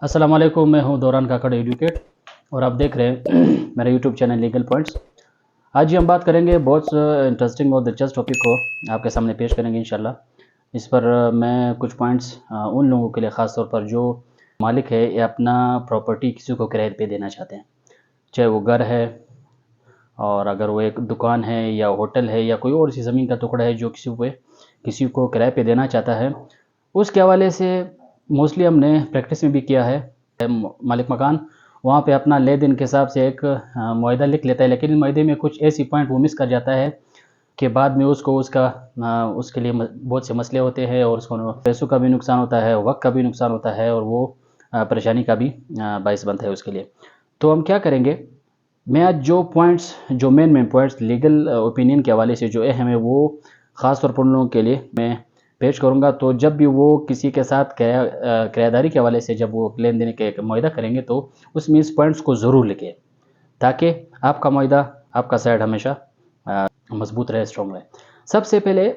अस्सलाम वालेकुम, मैं हूं दौरान काकड़ एडवोकेट और आप देख रहे हैं मेरा यूट्यूब चैनल लीगल पॉइंट्स। आज ही हम बात करेंगे बहुत इंटरेस्टिंग और दिलचस्प टॉपिक को आपके सामने पेश करेंगे इंशाल्लाह। इस पर मैं कुछ पॉइंट्स उन लोगों के लिए ख़ास तौर पर जो मालिक है या अपना प्रॉपर्टी किसी को किराए पे देना चाहते हैं, चाहे वो घर है और अगर वो एक दुकान है या होटल है या कोई और सी ज़मीन का टुकड़ा है जो किसी को किराए पे देना चाहता है, उसके हवाले से मोस्टली हमने प्रैक्टिस में भी किया है। मालिक मकान वहाँ पे अपना ले दिन के हिसाब से एक मुआहदा लिख लेता है, लेकिन मुआहदे में कुछ ऐसी पॉइंट वो मिस कर जाता है कि बाद में उसके लिए बहुत से मसले होते हैं और उसको पैसों का भी नुकसान होता है, वक्त का भी नुकसान होता है और वो परेशानी का भी बायस बनता है उसके लिए। तो हम क्या करेंगे, मैं आज जो मेन पॉइंट्स लीगल ओपिनियन के हवाले से जो अहम है वो ख़ास तौर पर उन लोगों के लिए मैं पेश करूंगा। तो जब भी वो किसी के साथ किराएदारी के हवाले से जब वो लेन देन के मुआहदा करेंगे तो उसमें इस पॉइंट्स को ज़रूर लिखें ताकि आपका मुआहदा, आपका साइड हमेशा मजबूत रहे, स्ट्रॉन्ग रहे। सबसे पहले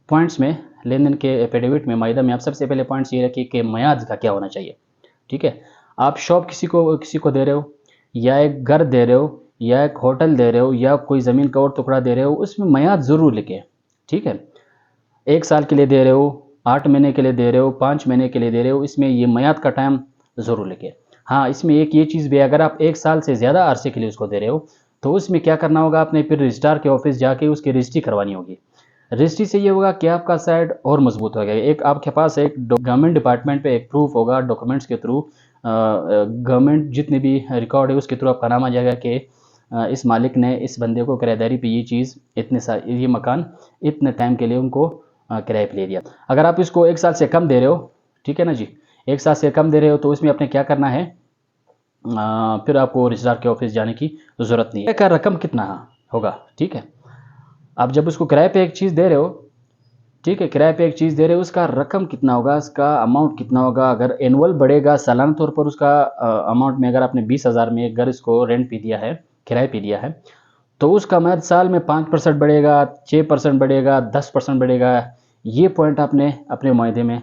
पॉइंट्स में लेन देन के एफिडेविट में, मुआहदा में आप सबसे पहले पॉइंट्स ये रखिए कि मियाद का क्या होना चाहिए। ठीक है, आप शॉप किसी को दे रहे हो या एक घर दे रहे हो या एक होटल दे रहे हो या कोई ज़मीन का और टुकड़ा दे रहे हो, उसमें मियाद ज़रूर लिखें। ठीक है, 1 साल के लिए दे रहे हो, 8 महीने के लिए दे रहे हो, 5 महीने के लिए दे रहे हो, इसमें ये मियाद का टाइम ज़रूर लिखें। हाँ, इसमें एक ये चीज़ भी है, अगर आप 1 साल से ज़्यादा अरसे के लिए उसको दे रहे हो तो उसमें क्या करना होगा, आपने फिर रजिस्ट्रार के ऑफिस जाके उसकी रजिस्ट्री करवानी होगी। रजिस्ट्री से ये होगा कि आपका साइड और मजबूत हो गया। एक आपके पास एक गवर्नमेंट डिपार्टमेंट पे एक प्रूफ होगा, डॉक्यूमेंट्स के थ्रू गवर्नमेंट जितने भी रिकॉर्ड है उसके थ्रू आपका नाम आ जाएगा कि इस मालिक ने इस बंदे को किराएदारी पे ये चीज़ ये मकान इतने टाइम के लिए उनको किराए पे ले दिया। अगर आप इसको 1 साल से कम दे रहे हो, ठीक है ना जी, 1 साल से कम दे रहे हो तो उसमें आपने क्या करना है, फिर आपको रजिस्ट्रार के ऑफिस जाने की ज़रूरत नहीं है। का रकम कितना होगा, ठीक है, आप जब उसको किराए पे एक चीज़ दे रहे हो, ठीक है, किराए पे एक चीज़ दे रहे हो, उसका रकम कितना होगा, उसका अमाउंट कितना होगा। अगर एनुअल बढ़ेगा, सालाना तौर पर उसका अमाउंट में, अगर आपने 20,000 में एक घर इसको रेंट पे दिया है, किराए पे दिया है, तो उसका मतलब साल में 5% बढ़ेगा, 6% बढ़ेगा, 10% बढ़ेगा। ये पॉइंट आपने अपने मुआहदे में।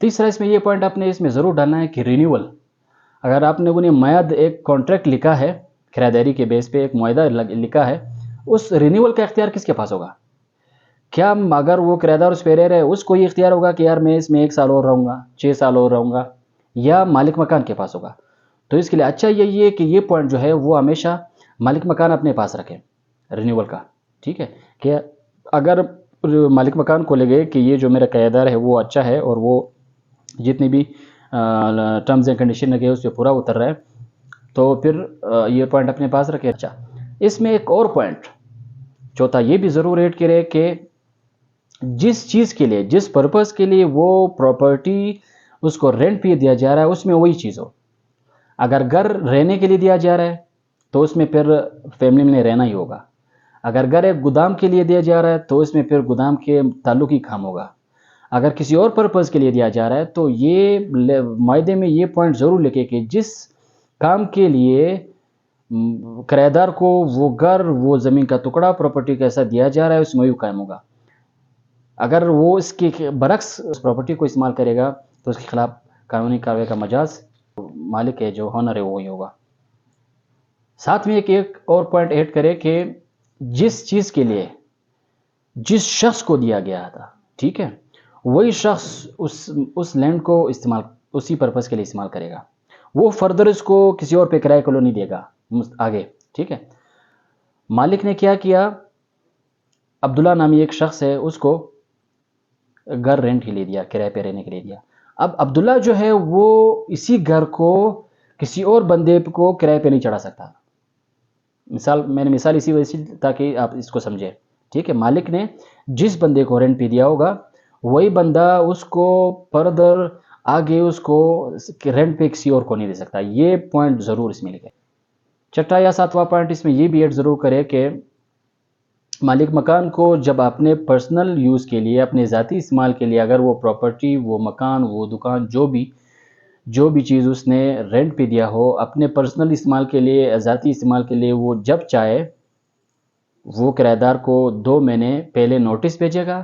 तीसरा इसमें ये पॉइंट आपने इसमें ज़रूर डालना है कि रिन्यूअल, अगर आपने उन्हें मुआहदा एक कॉन्ट्रैक्ट लिखा है, किराएदारी के बेस पे एक मुआहदा लिखा है, उस रिन्यूअल का इख्तियार किसके पास होगा। क्या अगर वो किराएदार उस पे रह रहे हैं, उसको ये इख्तियार होगा कि यार मैं इसमें 1 साल और रहूँगा, 6 साल और रहूँगा, या मालिक मकान के पास होगा। तो इसके लिए अच्छा यही है कि ये पॉइंट जो है वो हमेशा मालिक मकान अपने पास रखें रिन्यूअल का। ठीक है, कि अगर मालिक मकान को लगे कि ये जो मेरा किराएदार है वो अच्छा है और वो जितनी भी टर्म्स एंड कंडीशन लगे उस पर पूरा उतर रहा है, तो फिर ये पॉइंट अपने पास रखें। अच्छा, इसमें एक और पॉइंट चौथा ये भी ज़रूर ऐड करें कि जिस चीज़ के लिए, जिस पर्पज़ के लिए वो प्रॉपर्टी उसको रेंट पे दिया जा रहा है उसमें वही चीज़ हो। अगर घर रहने के लिए दिया जा रहा है तो उसमें फिर फैमिली में रहना ही होगा। अगर घर एक गोदाम के लिए दिया जा रहा है तो उसमें फिर गोदाम के ताल्लुक ही काम होगा। अगर किसी और पर्पज़ के लिए दिया जा रहा है तो ये मुआहदे में ये पॉइंट ज़रूर लिखे कि जिस काम के लिए किराएदार को वो घर, वो ज़मीन का टुकड़ा, प्रॉपर्टी कैसा दिया जा रहा है उसमें वही कायम होगा। अगर वो इसके बरक्स उस प्रॉपर्टी को इस्तेमाल करेगा तो उसके खिलाफ कानूनी कार्रवाई का मजाज मालिक है, जो ऑनर है, वो ही होगा। साथ में एक और पॉइंट ऐड करें कि जिस चीज़ के लिए जिस शख्स को दिया गया था, ठीक है, वही शख्स उस लैंड को इस्तेमाल उसी पर्पज़ के लिए इस्तेमाल करेगा। वो फर्दर इसको किसी और पे किराए को नहीं देगा आगे। ठीक है, मालिक ने क्या किया, अब्दुल्ला नामी एक शख्स है, उसको घर रेंट के लिए दिया, किराए पे रहने के लिए दिया। अब अब्दुल्ला जो है वो इसी घर को किसी और बंदे को किराए पे नहीं चढ़ा सकता। मैंने मिसाल इसी वजह से ताकि आप इसको समझें। ठीक है, मालिक ने जिस बंदे को रेंट पे दिया होगा वही बंदा उसको फर्दर आगे उसको रेंट पे किसी और को नहीं दे सकता। ये पॉइंट ज़रूर इसमें लिखे। छठा या सातवां पॉइंट इसमें ये भी ऐड ज़रूर करें कि मालिक मकान को जब अपने पर्सनल यूज़ के लिए, अपने ज़ाती इस्तेमाल के लिए, अगर वो प्रॉपर्टी, वो मकान, वो दुकान, जो भी चीज़ उसने रेंट पे दिया हो, अपने पर्सनल इस्तेमाल के लिए, ज़ाती इस्तेमाल के लिए, वो जब चाहे वो किराएदार को 2 महीने पहले नोटिस भेजेगा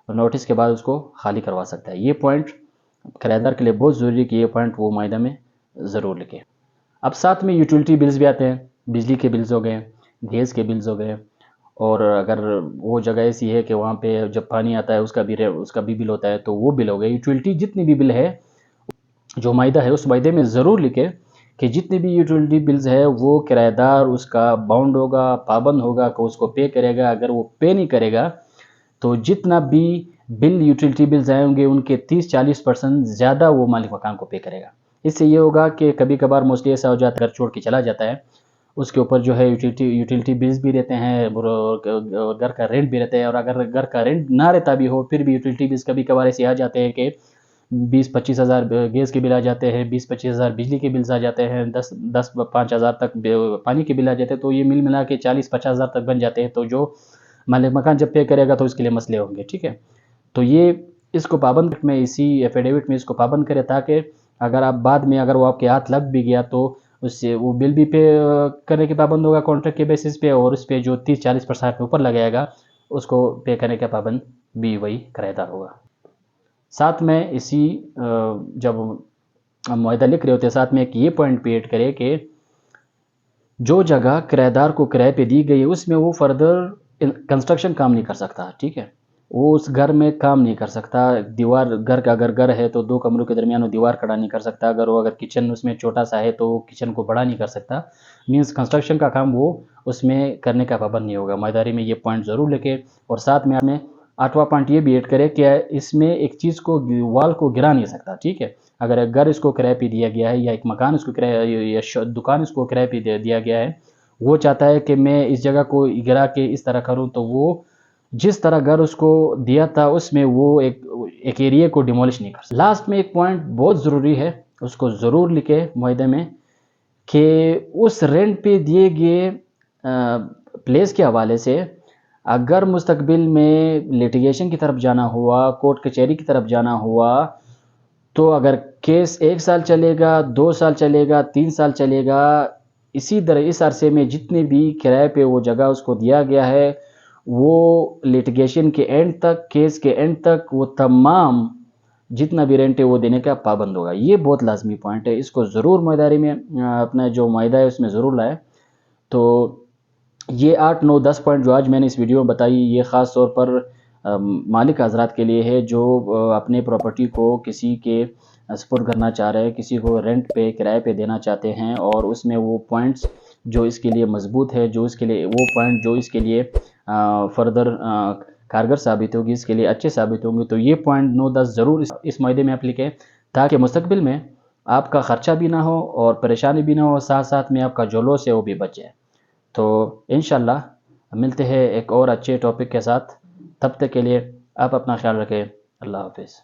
और नोटिस के बाद उसको खाली करवा सकता है। ये पॉइंट کرایہ دار کے لیے بہت ضروری ہے کہ یہ پوائنٹ وہ معاہدہ میں ضرور لکھے۔ اب ساتھ میں یوٹیلیٹی بلز بھی آتے ہیں، بجلی کے بلز ہو گئے، گیس کے بلز ہو گئے، اور اگر وہ جگہ ایسی ہے کہ وہاں پہ جب پانی آتا ہے اس کا بھی بل ہوتا ہے تو وہ بل ہو گئے۔ یوٹیلیٹی جتنی بھی بل ہے جو معاہدہ ہے اس معاہدے میں ضرور لکھے کہ جتنے بھی یوٹیلیٹی بلز ہے وہ کرایہ دار اس کا باؤنڈ ہوگا، پابند ہوگا کہ اس کو پے کرے گا۔ اگر وہ پے نہیں کرے گا تو جتنا بھی بل یوٹیلیٹی بلز آئیں ہوں گے ان کے 30-40% زیادہ وہ مالک مکان کو پے کرے گا۔ اس سے یہ ہوگا کہ کبھی کبھار موسٹلی ایسا ہو جاتا ہے گھر چھوڑ کے چلا جاتا ہے، اس کے اوپر جو ہے یوٹیلیٹی بلز بھی رہتے ہیں، گھر کا رینٹ بھی رہتا ہے، اور اگر گھر کا رینٹ نہ رہتا بھی ہو پھر بھی یوٹیلیٹی بلز کبھی کبھار ایسے آ جاتے ہیں کہ 20-25 ہزار گیس کے بل آ جاتے ہیں، 20-25 ہزار بجلی کے بلز آ جاتے ہیں، 10-5 ہزار تک پانی کے بل آ جاتے ہیں، تو یہ مل ملا کے 40-50 ہزار تک بن جاتے ہیں۔ تو جو مالک مکان جب پے کرے گا تو اس کے لیے مسئلے ہوں گے، ٹھیک ہے۔ تو یہ اس کو پابند میں اسی ایفیڈیوٹ میں اس کو پابند کرے تاکہ اگر آپ بعد میں اگر وہ آپ کے ہاتھ لگ بھی گیا تو اس سے وہ بل بھی پے کرنے کے پابند ہوگا کانٹریکٹ کے بیسس پہ، اور اس پہ جو 30-40% کے اوپر لگائے گا اس کو پے کرنے کا پابند بھی وہی کرایہ دار ہوگا۔ ساتھ میں اسی جب معاہدہ لکھ رہے ہوتے ہیں ساتھ میں ایک یہ پوائنٹ بھی ایڈ کرے کہ جو جگہ کرایہ دار کو کرائے پہ دی گئی ہے اس میں وہ فردر کنسٹرکشن کام نہیں کر سکتا، ٹھیک ہے۔ وہ اس گھر میں کام نہیں کر سکتا، دیوار گھر کا اگر گھر ہے تو 2 کمروں کے درمیان وہ دیوار کھڑا نہیں کر سکتا، اگر کچن اس میں چھوٹا سا ہے تو کچن کو بڑا نہیں کر سکتا، مینز کنسٹرکشن کا کام وہ اس میں کرنے کا پابند نہیں ہوگا۔ معاہداری میں یہ پوائنٹ ضرور لکھے، اور ساتھ میں آپ نے 8واں پوائنٹ یہ بھی ایڈ کرے کہ اس میں ایک چیز کو وال کو گرا نہیں سکتا، ٹھیک ہے۔ اگر ایک گھر اس کو کرائے پہ دیا گیا ہے یا ایک مکان اس کو یا دکان اس کو کرائے پہ دیا گیا ہے، وہ چاہتا ہے کہ میں اس جگہ کو گرا کے اس طرح کروں، تو وہ جس طرح گھر اس کو دیا تھا اس میں وہ ایک ایریے کو ڈیمولش نہیں کر سکتا۔ لاسٹ میں ایک پوائنٹ بہت ضروری ہے، اس کو ضرور لکھے معاہدے میں، کہ اس رینٹ پہ دیے گئے پلیس کے حوالے سے اگر مستقبل میں لیٹیگیشن کی طرف جانا ہوا، کورٹ کچہری کی طرف جانا ہوا، تو اگر کیس 1 سال چلے گا، 2 سال چلے گا، 3 سال چلے گا، اس عرصے میں جتنے بھی کرائے پہ وہ جگہ اس کو دیا گیا ہے وہ لیٹیگیشن کے اینڈ تک، کیس کے اینڈ تک وہ تمام جتنا بھی رینٹ ہے وہ دینے کا پابند ہوگا۔ یہ بہت لازمی پوائنٹ ہے، اس کو ضرور معاہداری میں اپنا جو معاہدہ ہے اس میں ضرور لائے۔ تو یہ 8، 9، 10 پوائنٹ جو آج میں نے اس ویڈیو میں بتائی یہ خاص طور پر مالک حضرات کے لیے ہے جو اپنے پراپرٹی کو کسی کے سپرد کرنا چاہ رہے ہیں، کسی کو رینٹ پہ کرائے پہ دینا چاہتے ہیں، اور اس میں وہ پوائنٹس جو اس کے لیے مضبوط ہے، جو اس کے لیے وہ پوائنٹ جو اس کے لیے فردر کارگر ثابت ہوگی، اس کے لیے اچھے ثابت ہوں گے، تو یہ پوائنٹ 9، 10 ضرور اس معاہدے میں آپ لکھیں تاکہ مستقبل میں آپ کا خرچہ بھی نہ ہو اور پریشانی بھی نہ ہو، ساتھ ساتھ میں آپ کا جو لاس ہے وہ بھی بچ جائے۔ تو انشاءاللہ ملتے ہیں ایک اور اچھے ٹاپک کے ساتھ، تب تک کے لیے آپ اپنا خیال رکھیں۔ اللہ حافظ۔